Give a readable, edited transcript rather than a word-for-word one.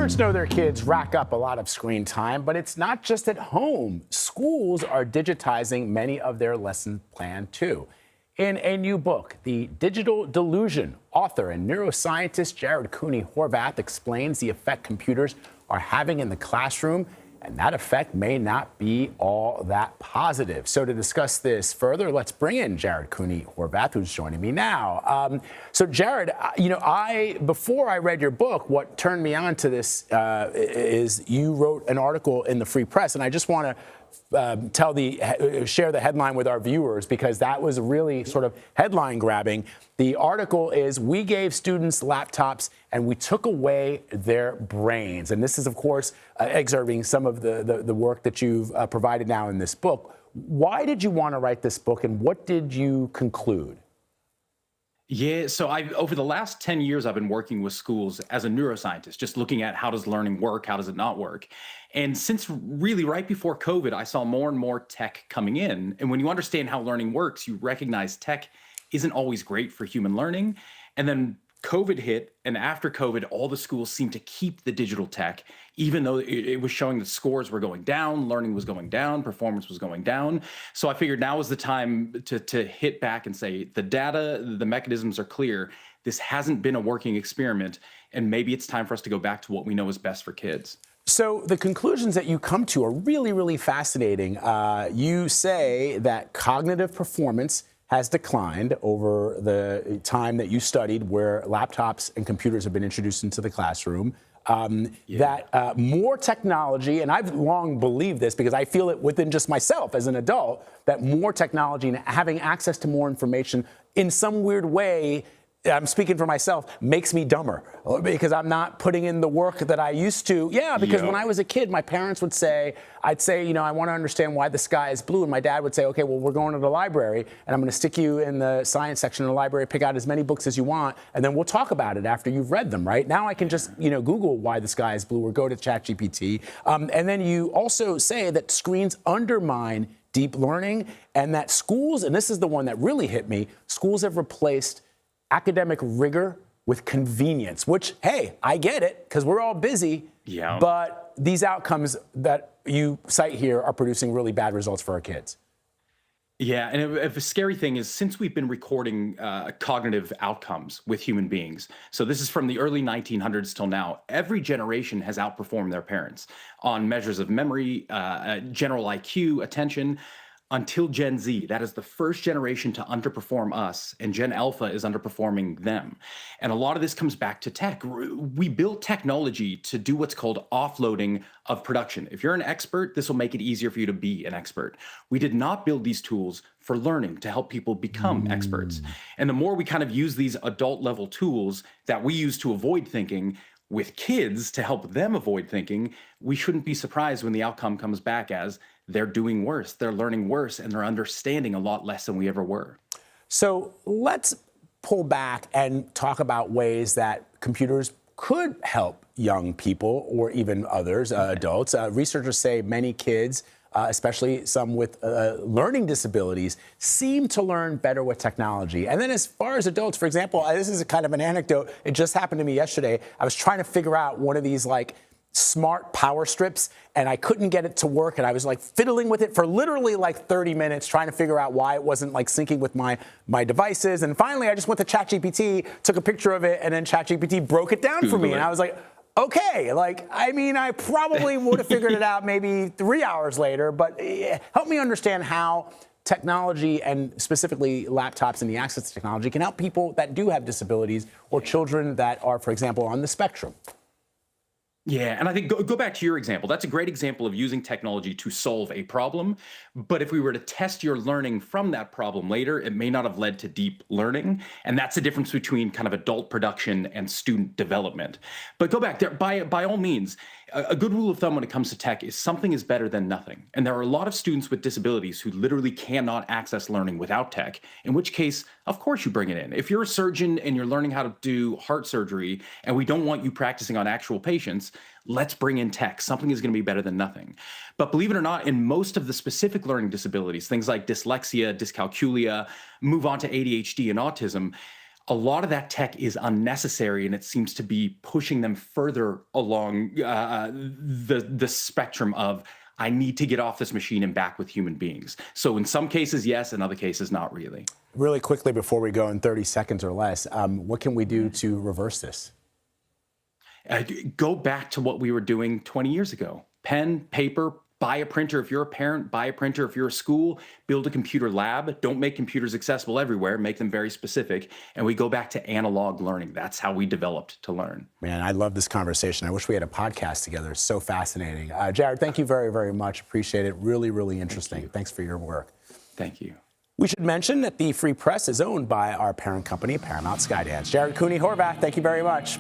Parents know their kids rack up a lot of screen time, but it's not just at home. Schools are digitizing many of their lesson plan too. In a new book, The Digital Delusion, author and neuroscientist Cooney Horvath explains the effect computers are having in the classroom, and that effect may not be all that positive. So to discuss this further, let's bring in Cooney Horvath, who's joining me now. So Jared, before I read your book, what turned me on to this is you wrote an article in the Free Press, and I just want to share the headline with our viewers because that was really sort of headline grabbing. The article is, "We gave students laptops and we took away their brains." And this is, of course, excerpting some of the work that you've provided now in this book. Why did you want to write this book, and what did you conclude? Yeah, so over the last 10 years, I've been working with schools as a neuroscientist, just looking at how does learning work, how does it not work. And since really right before COVID, I saw more and more tech coming in. And when you understand how learning works, you recognize tech isn't always great for human learning. And then COVID hit, and after COVID, all the schools seemed to keep the digital tech, even though it was showing that scores were going down, learning was going down, performance was going down. So I figured now is the time to hit back and say, the data, the mechanisms are clear. This hasn't been a working experiment, and maybe it's time for us to go back to what we know is best for kids. So the conclusions that you come to are really, really fascinating. You say that cognitive performance has declined over the time that you studied where laptops and computers have been introduced into the classroom. That more technology, and I've long believed this because I feel it within just myself as an adult, that more technology and having access to more information in some weird way, I'm speaking for myself, makes me dumber because I'm not putting in the work that I used to. Yeah, because when I was a kid, my parents would say, I'd say, I want to understand why the sky is blue. And my dad would say, okay, well, we're going to the library and I'm going to stick you in the science section of the library, pick out as many books as you want, and then we'll talk about it after you've read them, right? Now I can just, Google why the sky is blue or go to ChatGPT. And then you also say that screens undermine deep learning and that schools, and this is the one that really hit me, schools have replaced academic rigor with convenience, which, hey, I get it because we're all busy, but these outcomes that you cite here are producing really bad results for our kids. Yeah, and a scary thing is since we've been recording cognitive outcomes with human beings, so this is from the early 1900s till now, every generation has outperformed their parents on measures of memory, general IQ, attention, until Gen Z. That is the first generation to underperform us, and Gen Alpha is underperforming them. And a lot of this comes back to tech. We built technology to do what's called offloading of production. If you're an expert, this will make it easier for you to be an expert. We did not build these tools for learning to help people become experts. And the more we kind of use these adult level tools that we use to avoid thinking with kids to help them avoid thinking, we shouldn't be surprised when the outcome comes back as they're doing worse, they're learning worse, and they're understanding a lot less than we ever were. So let's pull back and talk about ways that computers could help young people or even others, adults. Researchers say many kids, especially some with learning disabilities, seem to learn better with technology. And then as far as adults, for example, this is a kind of an anecdote. It just happened to me yesterday. I was trying to figure out one of these smart power strips, and I couldn't get it to work, and I was fiddling with it for literally 30 minutes trying to figure out why it wasn't syncing with my devices. And finally I just went to ChatGPT, took a picture of it, and then ChatGPT broke it down for me. And I was like, okay, I probably would have figured it out maybe 3 hours later, but help me understand how technology, and specifically laptops and the access to technology, can help people that do have disabilities or children that are, for example, on the spectrum. Yeah, and I think go back to your example. That's a great example of using technology to solve a problem. But if we were to test your learning from that problem later, it may not have led to deep learning. And that's the difference between kind of adult production and student development. But go back there, by all means, a good rule of thumb when it comes to tech is something is better than nothing. And there are a lot of students with disabilities who literally cannot access learning without tech, in which case, of course you bring it in. If you're a surgeon and you're learning how to do heart surgery and we don't want you practicing on actual patients, let's bring in tech. Something is going to be better than nothing. But believe it or not, in most of the specific learning disabilities, things like dyslexia, dyscalculia, move on to ADHD and autism, A lot of that tech is unnecessary, and it seems to be pushing them further along the spectrum of I need to get off this machine and back with human beings. So in some cases, yes, in other cases, not really. Really quickly before we go in 30 seconds or less, what can we do to reverse this? Go back to what we were doing 20 years ago. Pen, paper, buy a printer if you're a parent, buy a printer if you're a school, build a computer lab. Don't make computers accessible everywhere, make them very specific. And we go back to analog learning. That's how we developed to learn. Man, I love this conversation. I wish we had a podcast together. It's so fascinating. Jared, thank you very, very much. Appreciate it. Really, really interesting. Thanks for your work. Thank you. We should mention that the Free Press is owned by our parent company, Paramount Skydance. Jared Cooney Horvath, thank you very much.